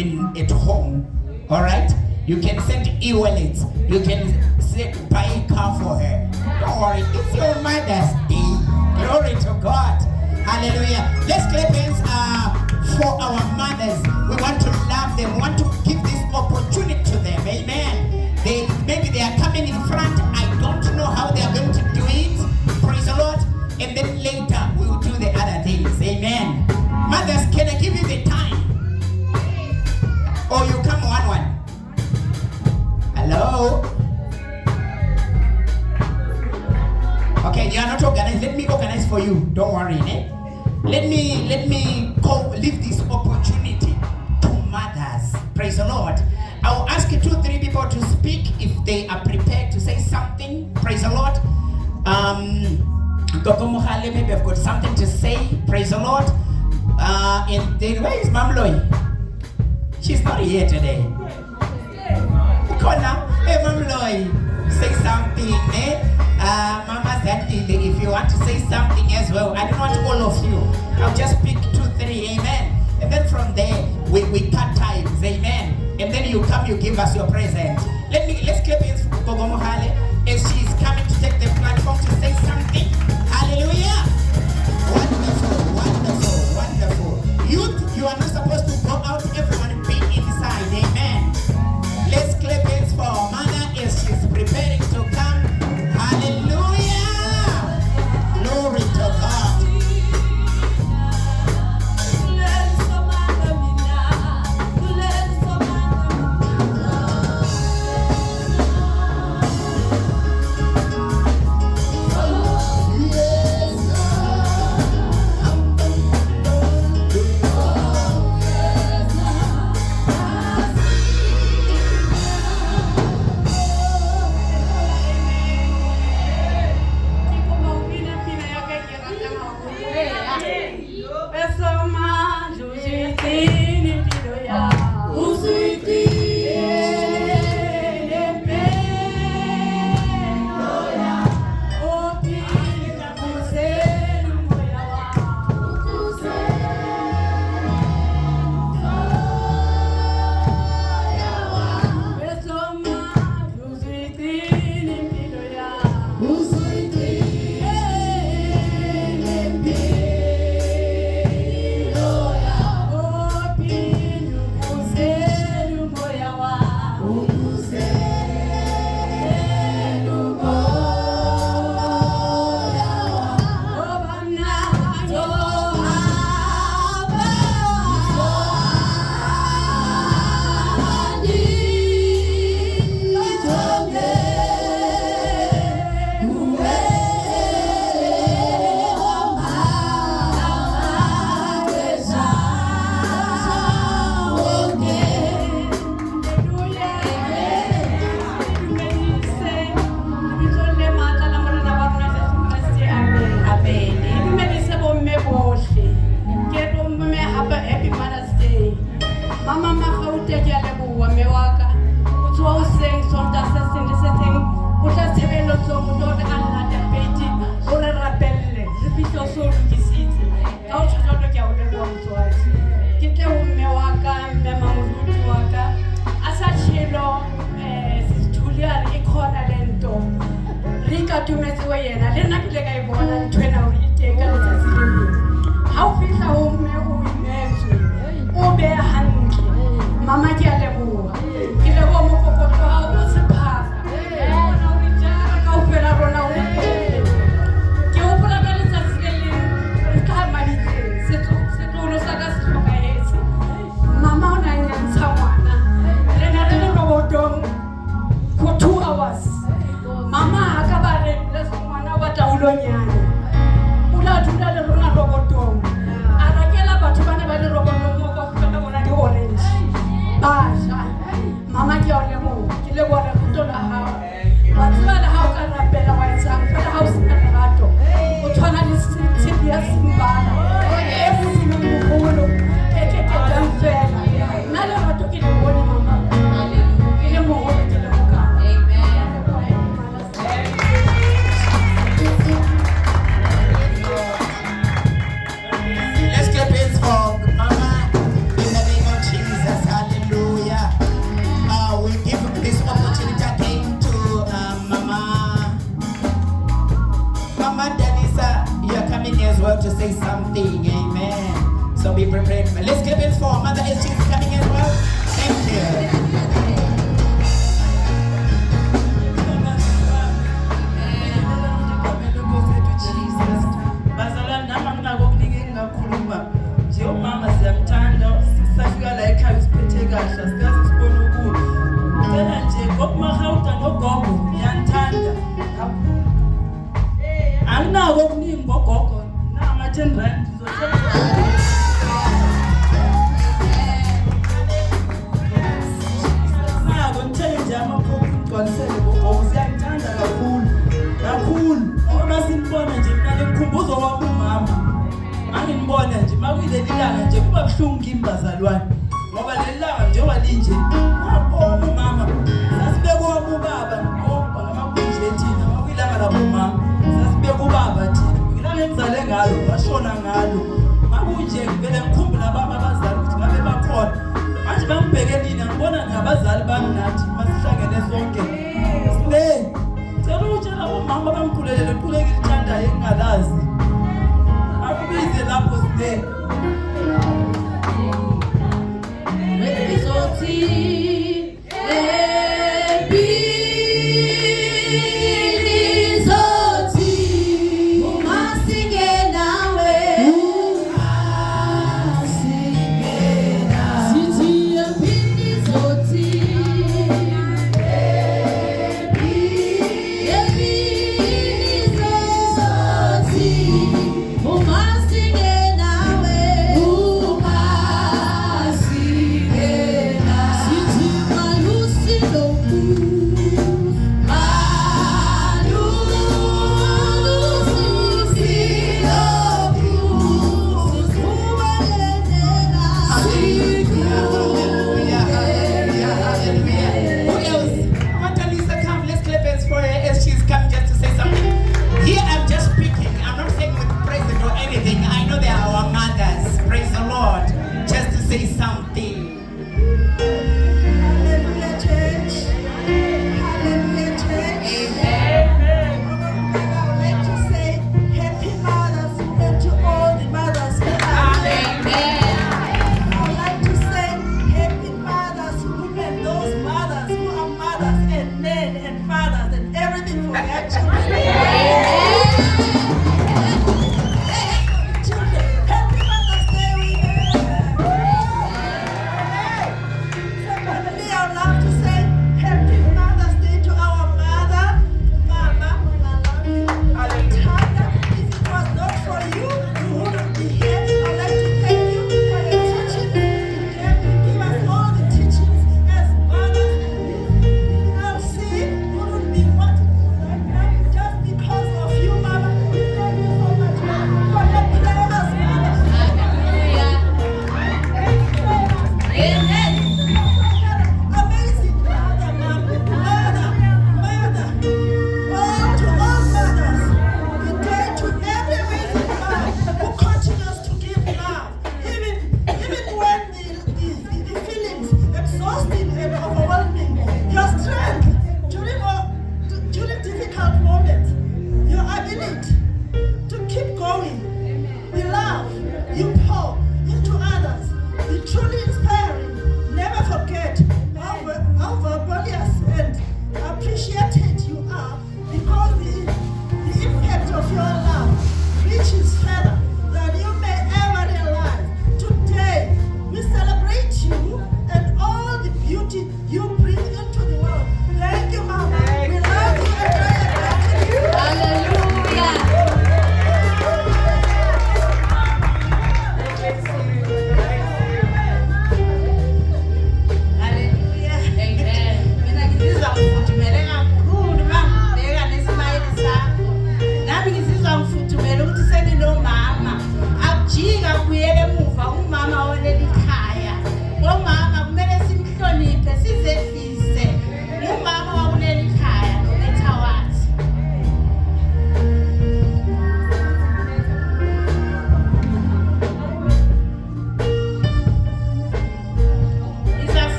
even at home. All right? You can send e-wallets. You can buy a car for her. Don't worry, it's your Mother's Day. Glory to God. Hallelujah. Let's clap hands for our mothers. We want to love them. We want to give this opportunity to them. Amen. Maybe they are coming in front. I don't know how they are going to do it. Praise the Lord. And then later we will do the other things. Amen. Mothers, can I give you the time? Or you come one. Hello? Okay, you are not organized. Let me organize for you. Don't worry, eh? Let me leave this opportunity to mothers. Praise the Lord. I will ask 2-3 people to speak if they are prepared to say something. Praise the Lord. Gogo Mohale, maybe I've got something to say. Praise the Lord. And then where is Mamloy? She's not here today. Kona, hey Mamloy, say something, eh? Mama Zandi, if you want to say something as well. I don't want all of you. I'll just pick 2-3, amen. And then from there, we cut times, amen. And then you come, you give us your present. Let's clap hands for Gogo Mohale as she's coming to take the platform to say something. Hallelujah. Wonderful. Youth, you are not supposed to go out. Everyone be inside, amen. Let's clap hands for our mother as she's preparing to come. Hallelujah. Glory to God.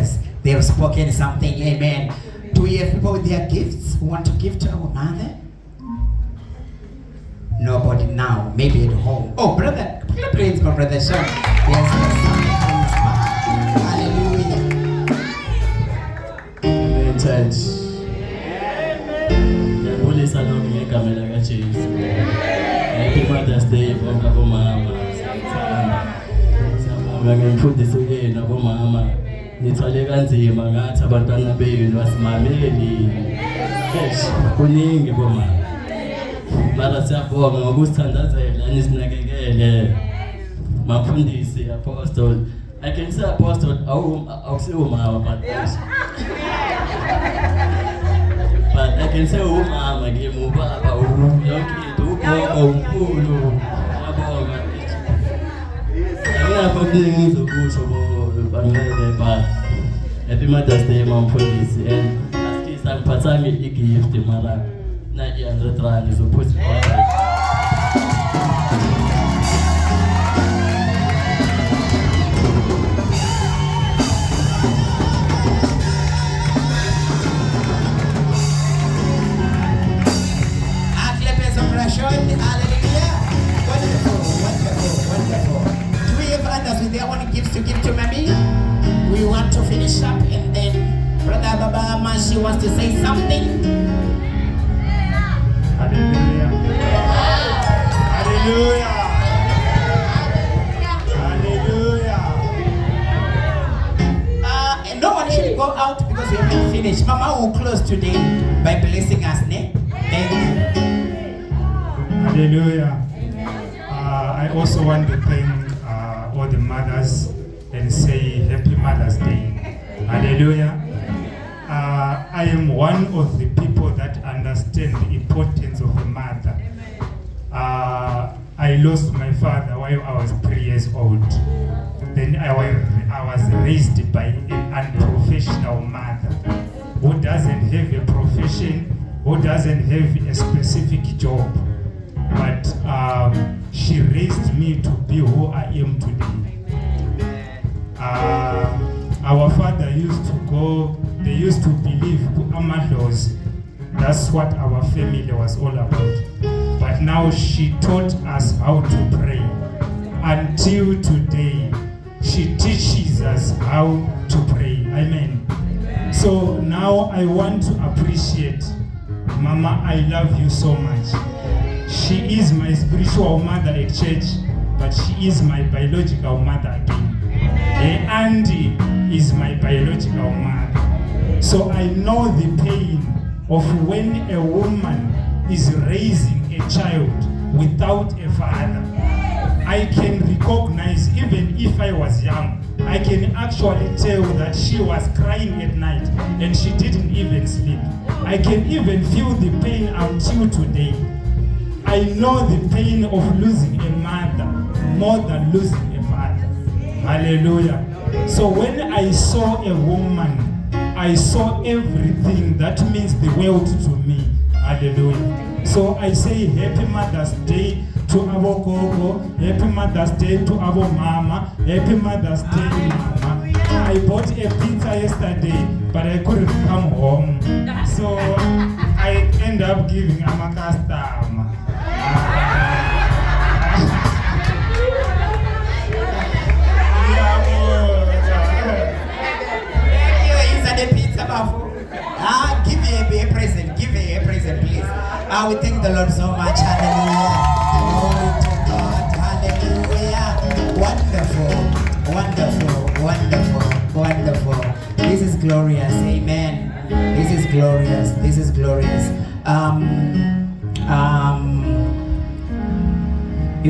mothers. They have spoken something. Amen. Do we have people with their gifts who want to give to our mother? Nobody now. Maybe at home. Oh, brother. Praise my brother Sean. Yes. Hallelujah. Amen, church. Ngiyabulisa lokhu ngegamela kaJesu. Happy Mother's Day bonke abomama. Siyabonga ngemfundiso yenu abomama. Nithwale kanzima ngathi abantwana benu basimameli. Kuningi bomama. Mara siyabonga ngokusithandazela nisinakekele. Mafundisi apostle. I can say apostle, I'll say umama, but I can say umama ngimubaba yonke umkhulu yabonga. Ngiyapha kuningi ngizokusho bangeke but Happy Mother's Day mfundisi and askisa ngiphathanga igift mara na 100 rand ngizophuza Hallelujah. Wonderful. Do we have others with their own gifts to give to mommy? We want to finish up and then Brother Baba Mashi wants to say something. Hallelujah. Hallelujah. Hallelujah. And no one should go out because we haven't finished. Mama will close today by blessing us. Thank you. Hallelujah. I also want to thank all the mothers and say Happy Mother's Day. Hallelujah. I am one of the people that understand the importance of a mother. I lost my father while I was 3 years old. Then I was raised by an unprofessional mother who doesn't have a profession, who doesn't have a specific job. But she raised me to be who I am today. Our father used to go, they used to believe Amados. That's what our family was all about. But now she taught us how to pray. Until today, she teaches us how to pray. Amen. So now I want to appreciate Mama, I love you so much. She is my spiritual mother at church, but she is my biological mother again. The auntie is my biological mother. So I know the pain of when a woman is raising a child without a father. I can recognize, even if I was young, I can actually tell that she was crying at night and she didn't even sleep. I can even feel the pain until today. I know the pain of losing a mother more than losing a father. Hallelujah. So when I saw a woman, I saw everything that means the world to me. Hallelujah. So I say Happy Mother's Day to our Gogo, Happy Mother's Day to our Mama, Happy Mother's Day Mama. I bought a pizza yesterday, but I couldn't come home. So I end up giving my customer. Give me a present. Give me a present, please. We thank the Lord so much. Hallelujah. Glory to God. Hallelujah. Wonderful. This is glorious. Amen. This is glorious.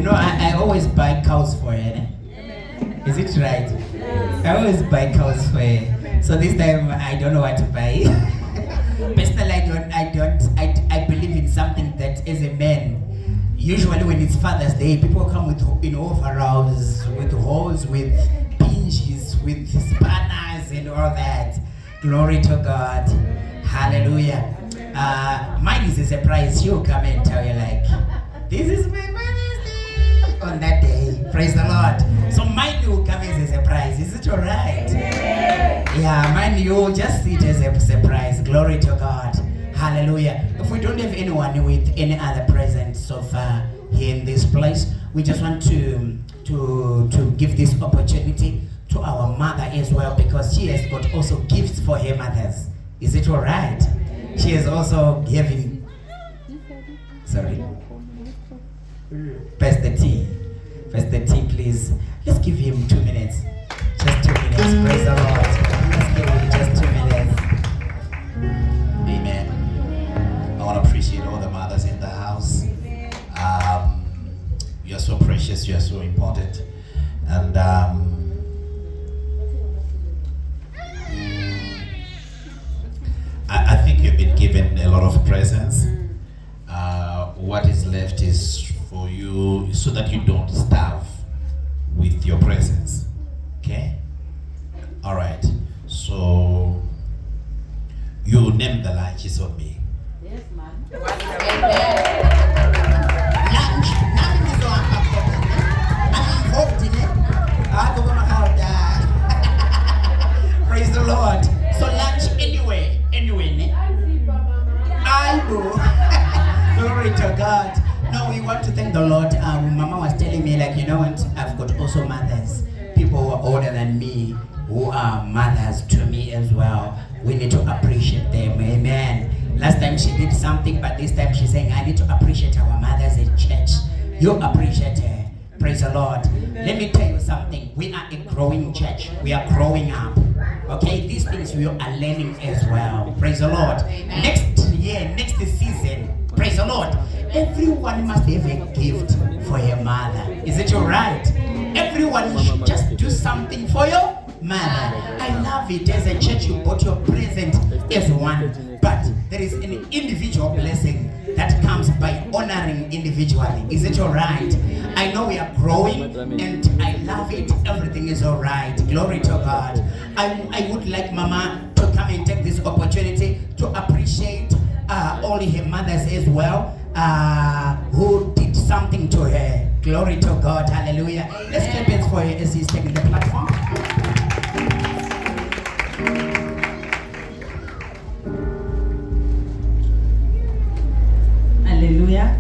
I always buy cows for her. Is it right? I always buy cows for her. So this time I don't know what to buy. Personally, I believe in something that as a man, usually when it's Father's Day, people come with overalls, with hose, with pinches, with spanners and all that. Glory to God. Hallelujah. Mine is a surprise. She'll come and tell you like, this is my Mother's Day on that day. Praise the Lord. So mine will come as a surprise. Is it all right? Yeah, mind you, just see it as a surprise. Glory to God. Hallelujah. If we don't have anyone with any other presents so far here in this place, we just want to give this opportunity to our mother as well, because she has got also gifts for her mothers. Is it all right? She is also giving. Sorry. Pastor T, please. Let's give him 2 minutes. Just 2 minutes. Praise the Lord. Let's give him just 2 minutes. Amen. I want to appreciate all the mothers in the house. You're so precious. You're so important. And I think you've been given a lot of presents. What is left is for you so that you don't starve with your presence. Okay? All right. So you name the lunch is on me. Yes, man. Lunch. Nothing is on I'm involved in it. I don't know how that. Praise the Lord. So lunch anyway. I do. Glory to God. No, we want to thank the Lord. Mama was telling me, like, you know what? I've got also mothers, people who are older than me, who are mothers to me as well. We need to appreciate them. Amen. Last time she did something, but this time she's saying, I need to appreciate our mothers in church. You appreciate her. Praise the Lord. Let me tell you something. We are a growing church. We are growing up. Okay, these things we are learning as well. Praise the Lord. Next year, next season, praise the Lord, everyone must have a gift for your mother. Is it all right? Everyone should just do something for your mother. I love it. As a church, you bought your present as one, but there is an individual blessing that comes by honoring individually. Is it all right? I know we are growing and I love it. Everything is all right. Glory to God. I would like Mama to come and take this opportunity to appreciate all her mothers as well, who did something to her. Glory to God. Hallelujah. Let's clap hands for her as he's taking the platform. Hallelujah.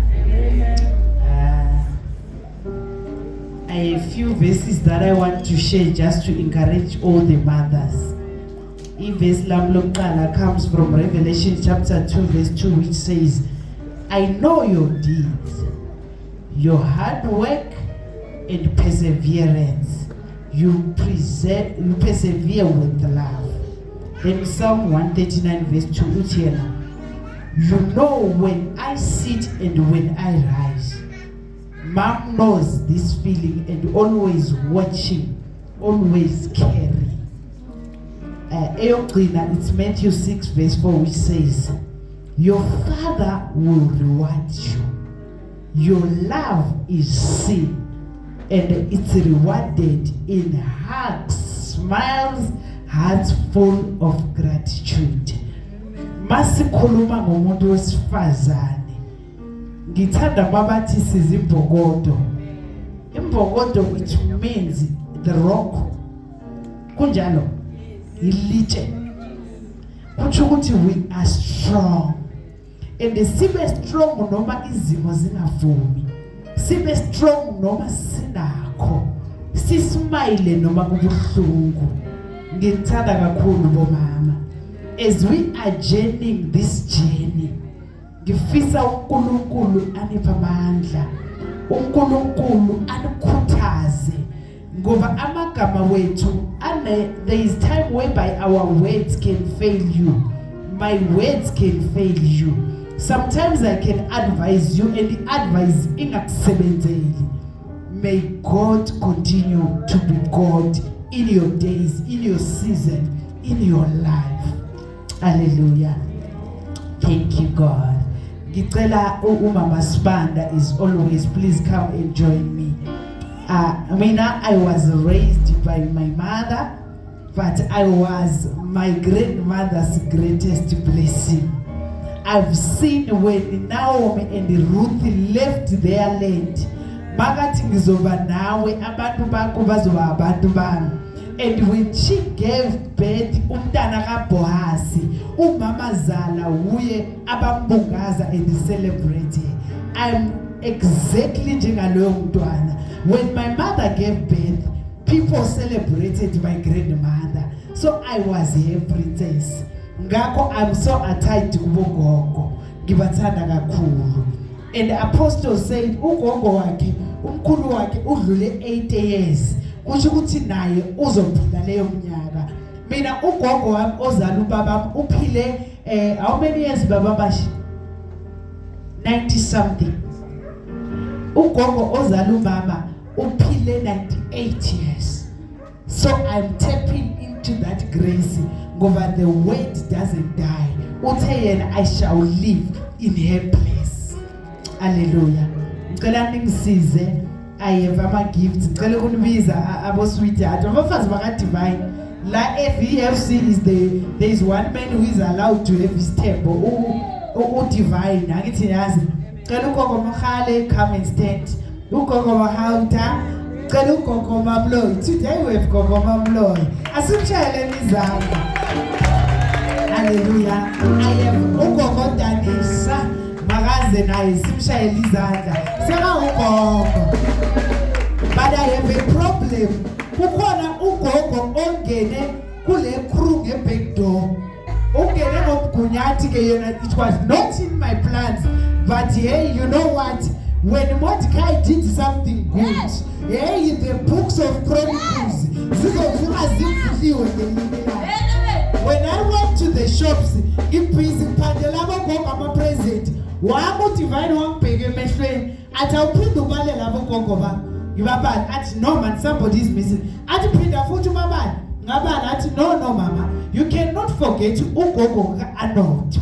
I have a few verses that I want to share just to encourage all the mothers. Verse Lamlokala comes from Revelation chapter 2 verse 2, which says, I know your deeds, your hard work and perseverance. You persevere with love. Then Psalm 139 verse 2, Utiela, you know when I sit and when I rise. Mom knows this feeling and always watching, always caring. It's Matthew 6 verse 4, which says, your Father will reward you. Your love is seen and it's rewarded in hugs, smiles, hearts full of gratitude. Masikhuluma ngomuntu wesifazane, ngithanda babathi sizimbokodo. Imbokodo, it means the rock. Kunjalo ilitshe. Kutsho ukuthi we are strong. And sibe strong noma izimo zingavumi. Sibe strong noma sinakho. Sismile noma kubuhlungu. Ngithanda kakhulu bomama. As we are journeying this journey, ngifisa uNkulunkulu aniphe amandla, uNkulunkulu anikhuthaze, ngoba amagama wethu there is time whereby our words can fail you. My words can fail you. Sometimes I can advise you and the advice ingakusebenzeli. May God continue to be God in your days, in your season, in your life. Hallelujah. Thank you, God. Ngicela umama Sibanda is always, please come and join me. I was raised by my mother, but I was my grandmother's greatest blessing. I've seen when Naomi and Ruth left their land, bakathi ngizoba nawe abantu bakho bazoba abantu bami. And when she gave birth umntana kaBohasi, umama zala uye abambungaza and celebrate. I'm exactly njengaloyo mntwana. When my mother gave birth, people celebrated my grandmother. So I was her princess. Ngakho I'm so attached kubogogo. Ngibathanda kakhulu. And the apostle said ugogo wakhe umkhulu wakhe udlule 8 years. Kusho ukuthi naye uzophila leyo mnyaka. Mina ugogo wami ozala ubaba uphile how many years baba bashi? 90 something. Ugogo ozala umama uphile 98 years. So I'm tapping into that grace. Ngoba the word doesn't die. Uthe yena I shall live in her place. Hallelujah. Ngicela ningisize. I have ama gifts. Ngicela ukunibiza abo sweetheart. Abafazi baka divine. La FEFC is there is one man who is allowed to have his table. U divine. Angithi yazi. Ngicela ugogo Mkhale come and stand. Ugogo Mahauta. Ngicela ugogo Mamloyi. Today we have ugogo Mamloyi. Asimshayele izandla. Hallelujah. I have ugogo Danisa. Magaze naye simshayele izandla. Sema ugogo. But I have a problem. Kukhona ugogo ongene kule crew ngeback door. Ongene ngomgunyathi ke yena, it was not in my plans. But hey, you know what? When Mordecai did something good, hey, the books of Chronicles, when I went to the shops, if busy Pandelabo go I'm a present. Wamu divine one pege mehlweni. Ati awuphinde ubale labo gogo ba. Ngibabani athi no man, somebody is missing. Ati phinda futhi ubabani. Ngabani athi no mama. You cannot forget ugogo ka Arnold.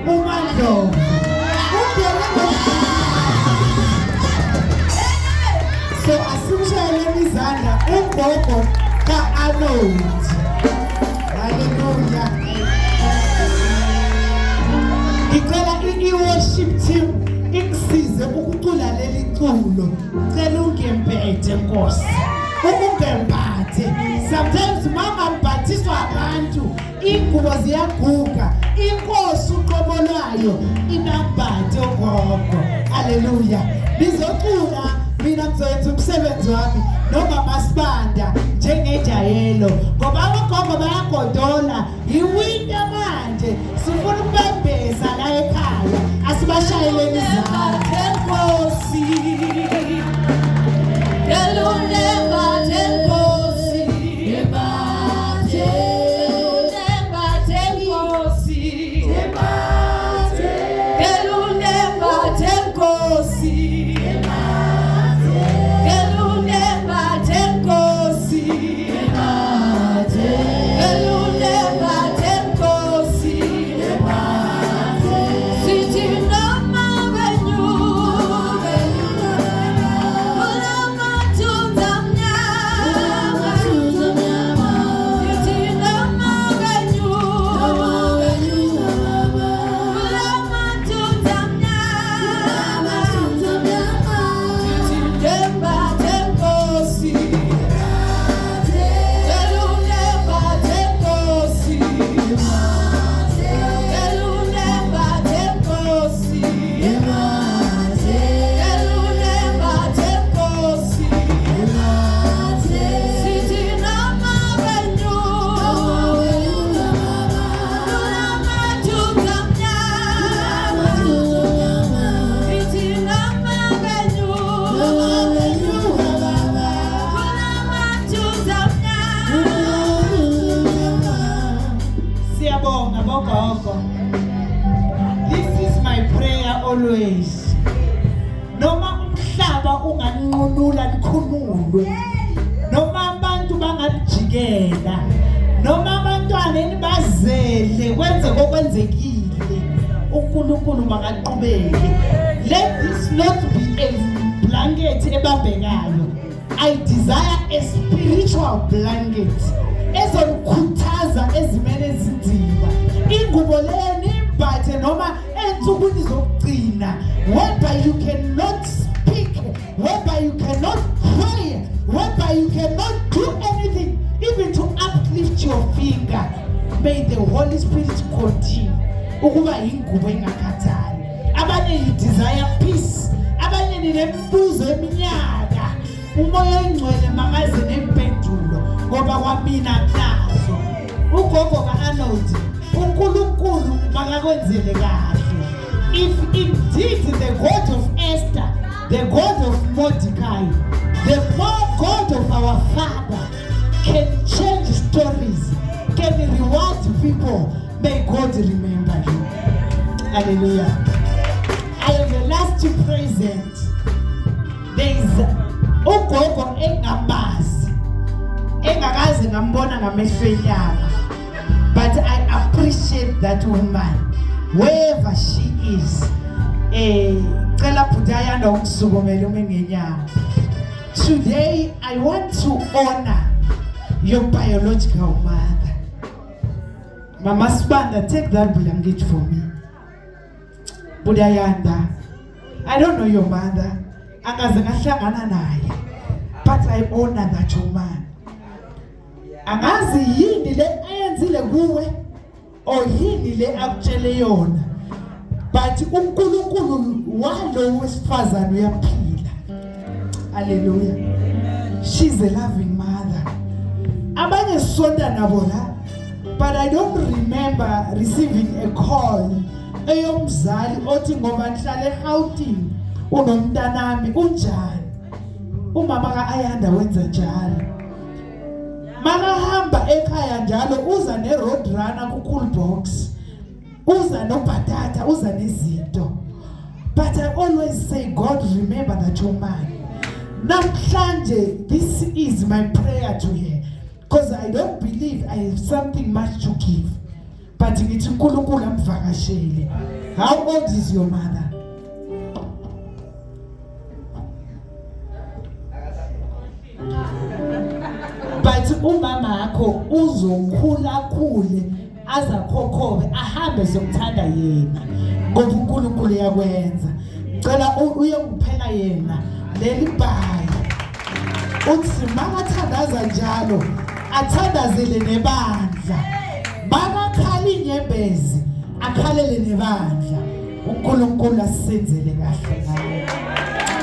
Umandlo. So asimshayele izandla ugogo ka Arnold. Hallelujah. Ngicela i-worship team ingisize ukucula leli culo. Ngicela ungempethe Nkosi. Ukungempathe. Sometimes mama mbhathiswa abantu, ingubo ziyaguga, inkosi uqobolwayo inambhathe ugogo. Hallelujah. Bizocula mina ngizoyenza umsebenzi wami noma masibanda njengejayelo ngoba abagogo bayagodola iwinter manje sifuna ukubembeza la ekhaya asibashayele izandla Nkosi Delundemba Nkosi ebate Delundemba Nkosi ebate Delundemba Nkosi This is my prayer always. Noma umhlaba unganqunula likhumulwe. Noma abantu bangajikela. Noma abantwana enibazele kwenze okwenzekile. uNkulunkulu makaqhubeke. Let this not be a blanket ebambekayo. I desire a spiritual blanket ezokukhuthaza ezimene ezinzima. Ingubo leyo nimbathe noma ensukwini zokugcina whereby you cannot speak, whereby you cannot pray, whereby you cannot do anything, even inkinga. May the Holy Spirit continue ukuba ingubo engakhathali. Abanye you desire peace, abanye ninembuzo eminyaka. Umoya oyingcwele makaze nempendulo ngoba kwamina nazo. Ugogo kaArnold, uNkulunkulu makakwenzele kahle. If indeed the God of Esther, the God of Mordecai, the God of our Father can change stories, can reward people, may God remember you. Hallelujah. I have a last present. There is ugogo engamazi, engakaze ngambona ngamehlo enyama. But I appreciate that woman, wherever she is. Today, I want to honor your biological mother. Mama Spanda, take that blanket for me. Budayanda, I don't know your mother, but I honor that woman. Angazi yini le ayenzile kuwe o yini le akutshele yona, but uNkulunkulu walo wesifazane uyaphila. Hallelujah. She's a loving mother. Abanye sonda nabo la, but I don't remember receiving a call eyomzali othi ngoba nihlale eGauteng unomntanami unjani. Umama kaAyanda wenza njalo. Makahamba ekhaya njalo uza neroad runner ku-cool box, uza nobhatata, uza nezinto. But I always say, God, remember that woman. Namhlanje, this is my prayer to her, because I don't believe I have something much to give. But ngithi uNkulunkulu amvakashele. How old is your mother? But umama akho uzokhula khule azakhokhobe ahambe zomthanda yena ngoba uNkulunkulu yakwenza. Cela uyokuphela yena leli bhayi. Uthi makathandaza njalo athandazele nebandla. Makakhala inyembezi akhalele nebandla. uNkulunkulu asenzele kahle.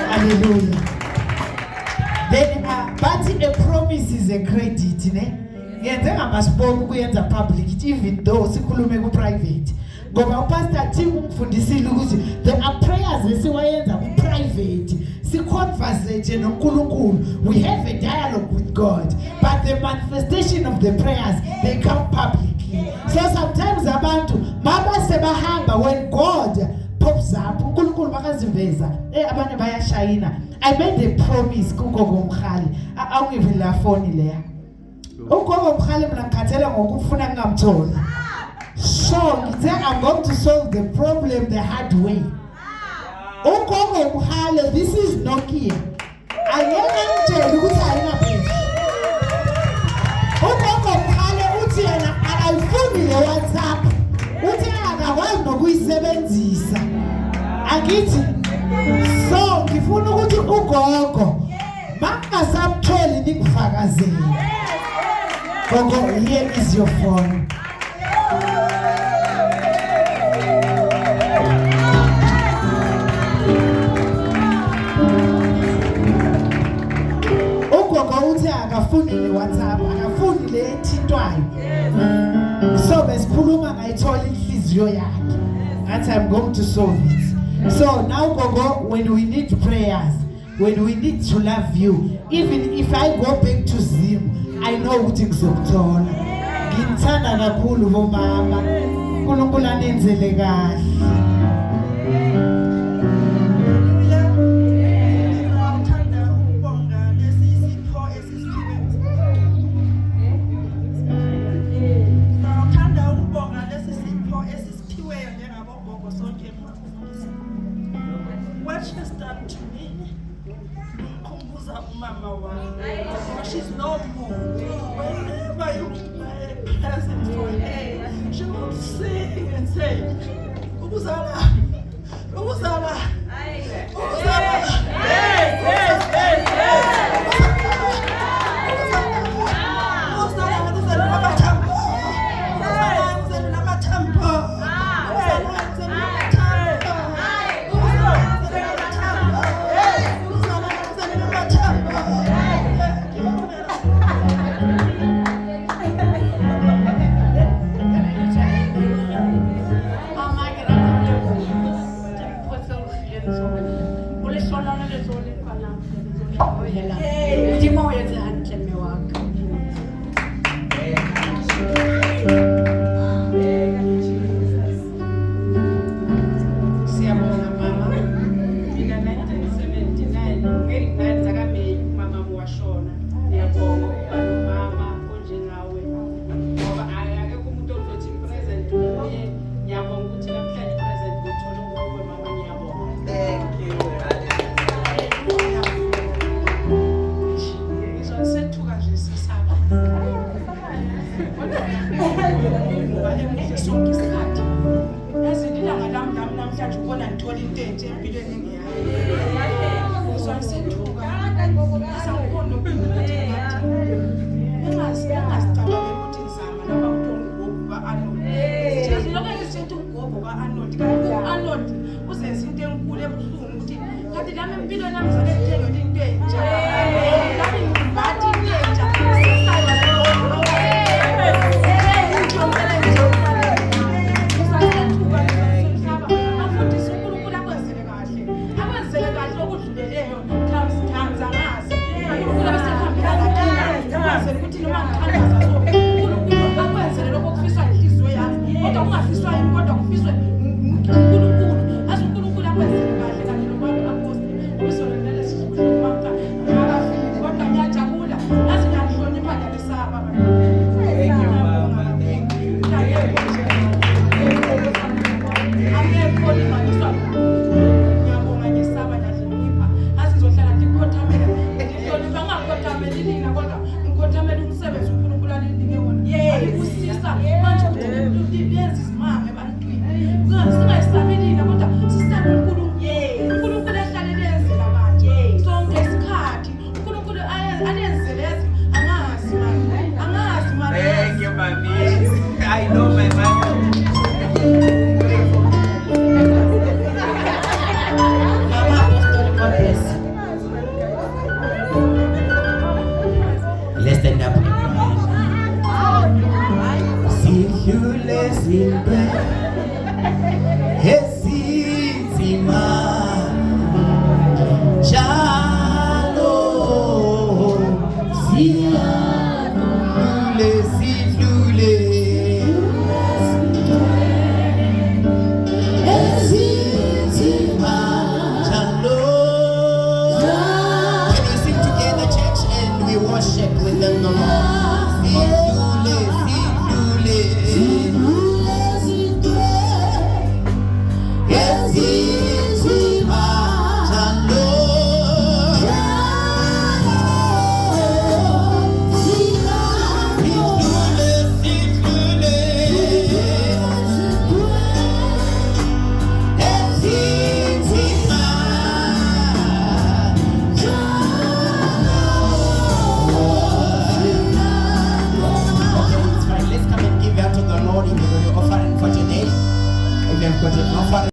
Hallelujah. Then but a promise is a credit, ne? Yenze ngamasipoko kuyenza public, even though sikhulume ku private. Ngoba uPastor Tim umfundisile ukuthi there are prayers esiwayenza ku private. Si conversate noNkulunkulu. We have a dialogue with God, but the manifestation of the prayers they come publicly. So sometimes abantu mama sebahamba when God pops up uNkulunkulu makaziveza abanye bayashayina. I made a promise kugogo Mkhali awungive la phone leya. Ugogo Mkhali mina ngikhathela ngokufuna ngingamtholi. So ngithe I'm going to solve the problem the hard way. Ugogo Mkhali, this is Nokia. Ayena ngitshela ukuthi ayingaphezulu. Ugogo Mkhali uthi yena akayifuni le WhatsApp. Uthi akakwazi nokuyisebenzisa. Akithi so ngifuna ukuthi ugogo makasaptholi nikufakazele. Gogo, here is your phone. Ugogo uthi akafuni le WhatsApp, akafuni le ethintwayo. So besikhuluma ngayithola inhliziyo yakhe. Ngathi I'm going to solve it. So now Gogo, when we need prayers, when we need to love you, even if I go back to Zim, I know ukuthi ngizokuthola. Ngithanda kakhulu bomama. uNkulunkulu anenzele kahle. What she's done to me, she's no more. Whenever you buy a present for her, she will sing and say, Ubuzala, Ubuzala, Ubuzala. Yes. Siyabonga mama. Mina 1979 nge-9 zakaMeyi mama washona. Ngiyabonga mama onjengawe. Ngoba akekho umuntu ozothi present uye. Ngiyabonga ukuthi namhlanje present ngithola ukuwe mama ngiyabonga. Thank you. Ngizosethuka nje sisaba. Ngoba emhlesonke isikhathi. Ilanga lami namhlanje ubona ngithola into entsha empilweni engiyayo. Ngizosethuka. Asangibona ukuthi engazicabangeli ukuthi ngizama noma ukuthi ungugogo ka-Arnold. Nje lokho ngisithethe ugogo ka-Arnold. Kanti u-Arnold uzenza into enkulu ebuhlungu ukuthi kanti lami empilweni nami ngizake ngithengele into entsha. Lami ngimbathi into entsha. Ukuthi noma ngithandaza so uNkulunkulu akwenzele lokho kufiswa inhliziyo yami kodwa kungafiswa yini kodwa kufiswe uNkulunkulu azi uNkulunkulu akwenzele kahle kanje nobaba apostoli ubusondelele sizokudlula maka akafiki kodwa ngiyajabula azi ngiyahlonipha ngiyalisaba thank you mama thank you angekho limaniswa ngiyabonga ngesaba ngiyahlonipha azi ngizohlala ngikhothamela ngihlonipha ngakhothamela lina kodwa ngikothamela umsebenzi uNkulunkulu alinike wona alikusisa manje ukuthi lenzi isimanga ebantwini singayisabelina kodwa sisabe uNkulunkulu uNkulunkulu ehlale lenzela manje sonke isikhathi uNkulunkulu alenzele lezi angazi manje thank you mami I know my mama. Let's stand up. Sidlule simbe esinzima njalo sidlule esinzima njalo. Can we sing together, church, and we worship with the Lord?